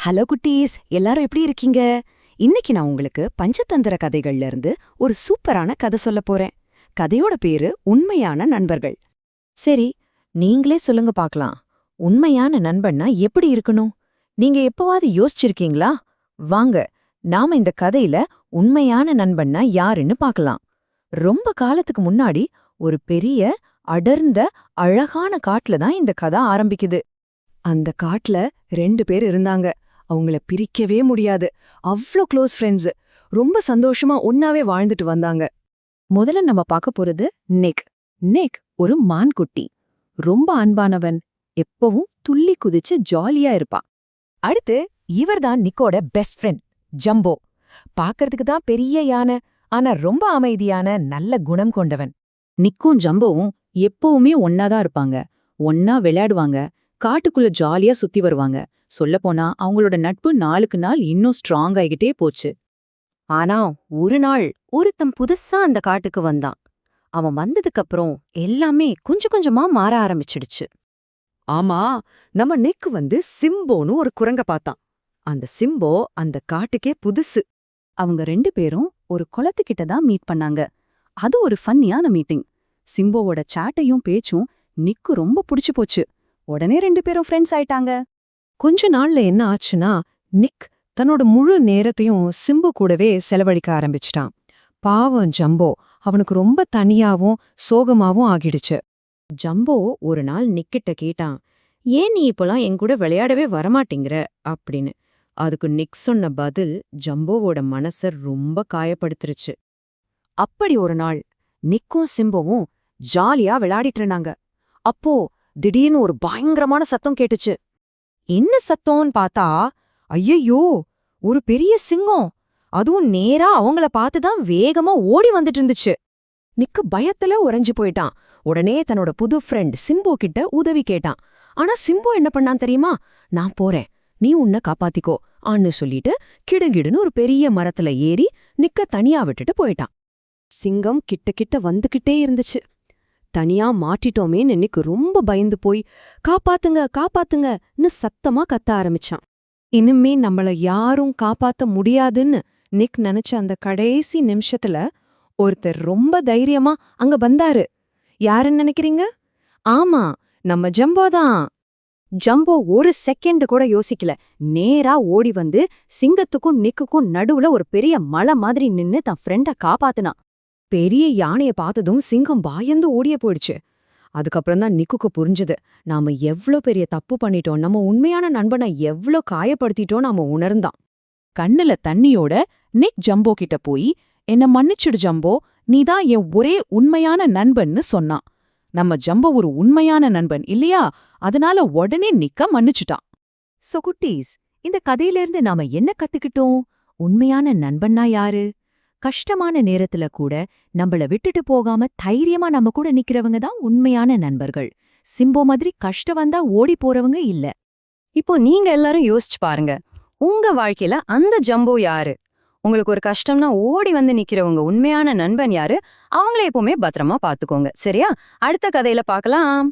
Hello குட்டீஸ், எல்லாரும் எப்படி இருக்கீங்க? இன்னைக்கு நான் உங்களுக்கு பஞ்சதந்திர கதைகள்ல இருந்து ஒரு சூப்பரான கதை சொல்லப் போறேன். கதையோட பேரு உண்மையான நண்பர்கள். சரி, நீங்களே சொல்லுங்க பார்க்கலாம். உண்மையான நண்பன்னா எப்படி இருக்கணும்? நீங்க எப்பவாவது யோசிச்சிருக்கீங்களா? வாங்க, நாம இந்த கதையில உண்மையான நண்பன்னா யாருன்னு பார்க்கலாம். ரொம்ப காலத்துக்கு முன்னாடி ஒரு பெரிய, அடர்ந்த, அழகான காட்டுல தான் இந்த கதை ஆரம்பிக்குது. அந்த காட்டுல 2 பேர் இருந்தாங்க. அவங்கள பிரிக்கவே முடியாது. அவ்ளோ க்ளோஸ் ஃப்ரெண்ட்ஸ். ரொம்ப சந்தோஷமா ஒன்னாவே வாழ்ந்துட்டு வந்தாங்க. முதல்ல நம்ம பார்க்க போறது நிக். நிக் ஒரு மான்குட்டி. ரொம்ப அன்பானவன். எப்பவும் துள்ளி குதிச்சு ஜாலியா இருப்பான். அடுத்து இவர்தான் நிக்கோட பெஸ்ட் ஃப்ரெண்ட் ஜம்போ. பார்க்கறதுக்கு தான் பெரிய யானை, ஆனா ரொம்ப அமைதியான நல்ல குணம் கொண்டவன். நிக்கும் ஜம்போவும் எப்பவுமே ஒன்னாதான் இருப்பாங்க. ஒன்னா விளையாடுவாங்க, காட்டுக்குள்ள ஜாலியா சுத்தி வருவாங்க. சொல்லப்போனா அவங்களோட நட்பு நாளுக்கு நாள் இன்னும் ஸ்ட்ராங் ஆகிட்டே போச்சு. ஆனா ஒரு நாள் ஒருத்தன் புதுசா அந்த காட்டுக்கு வந்தான். அவன் வந்ததுக்கு அப்புறம் எல்லாமே கொஞ்சம் கொஞ்சமா மாற ஆரம்பிச்சிடுச்சு. ஆமா, நம்ம நிக் சிம்போன்னு ஒரு குரங்க பார்த்தான். அந்த சிம்போ அந்த காட்டுக்கே புதுசு. அவங்க 2 பேரும் ஒரு குளத்துக்கிட்ட தான் மீட் பண்ணாங்க. அது ஒரு ஃபன்னியான மீட்டிங். சிம்போவோட சாட்டையும் பேச்சும் நிக்கு ரொம்ப புடிச்சு போச்சு. உடனே 2 பேரும் ஃப்ரெண்ட்ஸ் ஆயிட்டாங்க. கொஞ்ச நாள்ல என்ன ஆச்சுன்னா, நிக் தன்னோட முழு நேரத்தையும் சிம்பு கூடவே செலவழிக்க ஆரம்பிச்சிட்டான். பாவம் ஜம்போ அவனுக்கு ரொம்ப தனியாவும் சோகமாவும் ஆகிடுச்சு. ஜம்போ ஒரு நாள் நிக்கிட்ட கேட்டான், ஏன் நீ இப்போலாம் என்கூட விளையாடவே வரமாட்டேங்கிற அப்படின்னு. அதுக்கு நிக் சொன்ன பதில் ஜம்போவோட மனச ரொம்ப காயப்படுத்துருச்சு. அப்படி ஒரு நாள் நிக்கும் சிம்போவும் ஜாலியா விளையாடிட்டு இருந்தாங்க. அப்போ திடீர்னு ஒரு பயங்கரமான சத்தம் கேட்டுச்சு. என்ன சத்தம்னு பார்த்தா, ஐயையோ, ஒரு பெரிய சிங்கம். அதுவும் நேரா அவங்கள பார்த்துதான் வேகமா ஓடி வந்துட்டு இருந்துச்சு. நிக்கு பயத்துல உறைஞ்சு போயிட்டான். உடனே தன்னோட புது ஃப்ரெண்ட் சிம்பு கிட்ட உதவி கேட்டான். ஆனா சிம்பு என்ன பண்ணான் தெரியுமா? நான் போறேன், நீ உன்னை காப்பாத்திக்கோ ஆன்னு சொல்லிட்டு கிடுகிடுன்னு ஒரு பெரிய மரத்துல ஏறி நிக்க தனியா விட்டுட்டு போயிட்டான். சிங்கம் கிட்ட கிட்ட வந்துகிட்டே இருந்துச்சு. தனியா மாட்டிட்டோமேன்னு நிக் ரொம்ப பயந்து போய் காப்பாத்துங்க காப்பாத்துங்கன்னு சத்தமா கத்த ஆரம்பிச்சான். இனிமே நம்மள யாரும் காப்பாத்த முடியாதுன்னு நிக் நினைச்ச அந்த கடைசி நிமிஷத்துல ஒருத்தர் ரொம்ப தைரியமா அங்க வந்தாரு. யாருன்னு நினைக்கிறீங்க? ஆமா, நம்ம ஜம்போதான். ஜம்போ ஒரு செகண்ட் கூட யோசிக்கல. நேரா ஓடி வந்து சிங்கத்துக்கும் நிக்குக்கும் நடுவுல ஒரு பெரிய மலை மாதிரி நின்னு தன் ஃப்ரெண்ட காப்பாத்துனான். பெரிய யானைய பார்த்ததும் சிங்கம் பயந்து ஓடியே போயிடுச்சு. அதுக்கப்புறம் தான் நிக்குக்கு புரிஞ்சது, நாம எவ்ளோ பெரிய தப்பு பண்ணிட்டோம், நம்ம உண்மையான நண்பனை எவ்ளோ காயப்படுத்திட்டோம் நாம உணர்ந்தான். கண்ணுல தண்ணியோட நிக் ஜம்போ கிட்ட போய், என்ன மன்னிச்சிடு ஜம்போ, நீதான் என் ஒரே உண்மையான நண்பன்னு சொன்னான். நம்ம ஜம்போ ஒரு உண்மையான நண்பன் இல்லையா? அதனால உடனே நிக்க மன்னிச்சுட்டான். சோ குட்டீஸ், இந்த கதையிலிருந்து நாம என்ன கத்துக்கிட்டோம்? உண்மையான நண்பன்னா யாரு? கஷ்டமான நேரத்துல கூட நம்மள விட்டுட்டு போகாம தைரியமா நம்ம கூட நிக்கிறவங்க தான் உண்மையான நண்பர்கள். சிம்போ மாதிரி கஷ்டம் வந்தா ஓடி போறவங்க இல்ல. இப்போ நீங்க எல்லாரும் யோசிச்சு பாருங்க, உங்க வாழ்க்கையில அந்த ஜம்போ யாரு? உங்களுக்கு ஒரு கஷ்டம்னா ஓடி வந்து நிக்கிறவங்க உண்மையான நண்பன் யாரு? அவங்கள எப்பவுமே பத்திரமா பாத்துக்கோங்க. சரியா? அடுத்த கதையில பார்க்கலாம்.